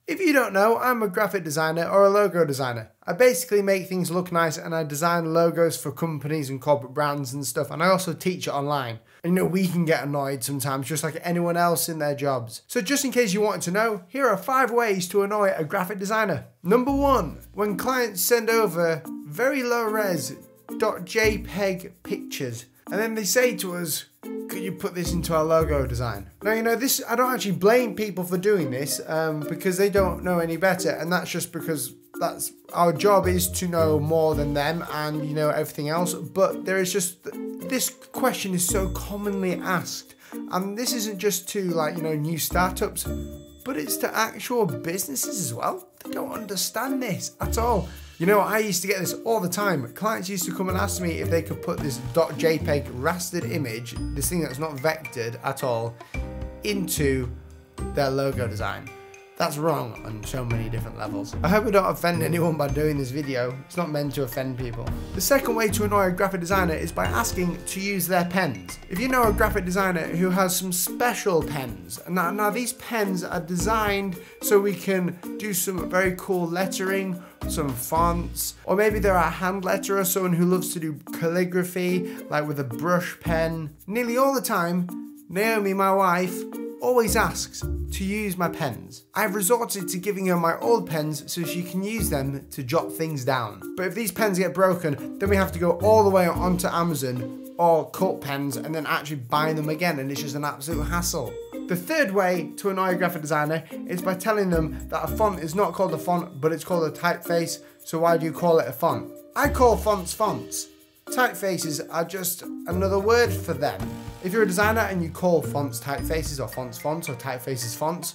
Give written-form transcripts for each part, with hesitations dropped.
If you don't know, I'm a graphic designer or a logo designer. I basically make things look nice and I design logos for companies and corporate brands and stuff, and I also teach it online. And you know, we can get annoyed sometimes just like anyone else in their jobs. So just in case you wanted to know, here are 5 ways to annoy a graphic designer. Number 1, when clients send over very low res .jpeg pictures and then they say to us, could you put this into our logo design? Now, you know, this, I don't actually blame people for doing this because they don't know any better, and that's just because that's our job is to know more than them and, you know, everything else. But there is just, this question is so commonly asked, and this isn't just to, like, you know, new startups, but it's to actual businesses as well. They don't understand this at all. You know, I used to get this all the time. Clients used to come and ask me if they could put this .jpeg rastered image, this thing that's not vectored at all, into their logo design. That's wrong on so many different levels. I hope I don't offend anyone by doing this video. It's not meant to offend people. The second way to annoy a graphic designer is by asking to use their pens. If you know a graphic designer who has some special pens, now these pens are designed so we can do some very cool lettering, some fonts, or maybe they're a hand letterer, someone who loves to do calligraphy, like with a brush pen. Nearly all the time, Naomi, my wife, always asks to use my pens. I've resorted to giving her my old pens so she can use them to jot things down. But if these pens get broken, then we have to go all the way onto Amazon or Cult Pens and then actually buy them again, and it's just an absolute hassle. The third way to annoy a graphic designer is by telling them that a font is not called a font, but it's called a typeface, so why do you call it a font? I call fonts fonts. Typefaces are just another word for them. If you're a designer and you call fonts typefaces or fonts fonts or typefaces fonts,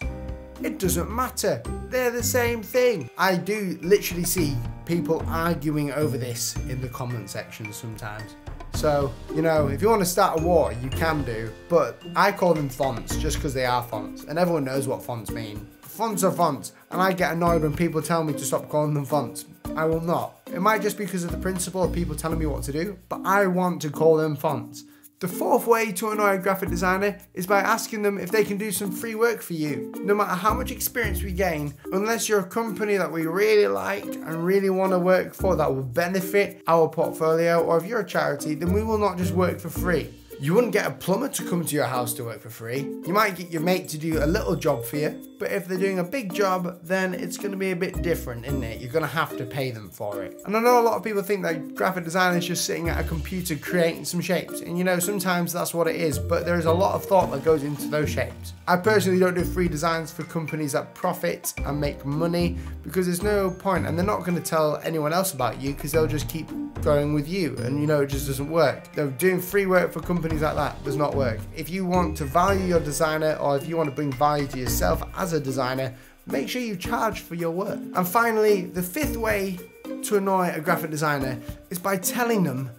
it doesn't matter. They're the same thing. I do literally see people arguing over this in the comment section sometimes. So, you know, if you want to start a war, you can do, but I call them fonts just because they are fonts, and everyone knows what fonts mean. Fonts are fonts, and I get annoyed when people tell me to stop calling them fonts. I will not. It might just be because of the principle of people telling me what to do, but I want to call them fonts. The fourth way to annoy a graphic designer is by asking them if they can do some free work for you. No matter how much experience we gain, unless you're a company that we really like and really want to work for that will benefit our portfolio, or if you're a charity, then we will not just work for free. You wouldn't get a plumber to come to your house to work for free. You might get your mate to do a little job for you, but if they're doing a big job, then it's going to be a bit different, isn't it? You're going to have to pay them for it. And I know a lot of people think that graphic design is just sitting at a computer creating some shapes, and you know, sometimes that's what it is, but there is a lot of thought that goes into those shapes. I personally don't do free designs for companies that profit and make money, because there's no point, and they're not going to tell anyone else about you because they'll just keep going with you, and you know, it just doesn't work. No, doing free work for companies like that does not work. If you want to value your designer, or if you want to bring value to yourself as a designer, make sure you charge for your work. And finally, the fifth way to annoy a graphic designer is by telling them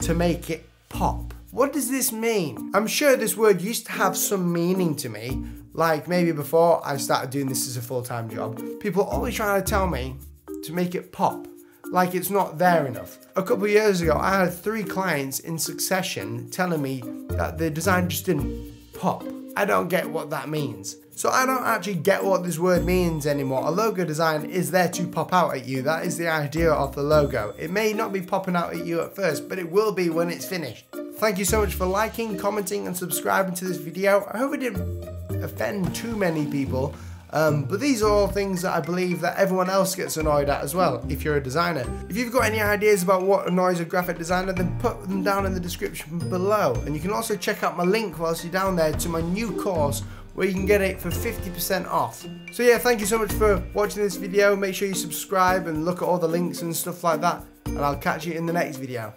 to make it pop. What does this mean? I'm sure this word used to have some meaning to me, like maybe before I started doing this as a full-time job. People are always trying to tell me to make it pop, like it's not there enough. A couple of years ago, I had 3 clients in succession telling me that the design just didn't pop. I don't get what that means. So I don't actually get what this word means anymore. A logo design is there to pop out at you. That is the idea of the logo. It may not be popping out at you at first, but it will be when it's finished. Thank you so much for liking, commenting, and subscribing to this video. I hope it didn't offend too many people. But these are all things that I believe that everyone else gets annoyed at as well, if you're a designer. If you've got any ideas about what annoys a graphic designer, then put them down in the description below. And you can also check out my link whilst you're down there to my new course, where you can get it for 50% off. So yeah, thank you so much for watching this video. Make sure you subscribe and look at all the links and stuff like that. And I'll catch you in the next video.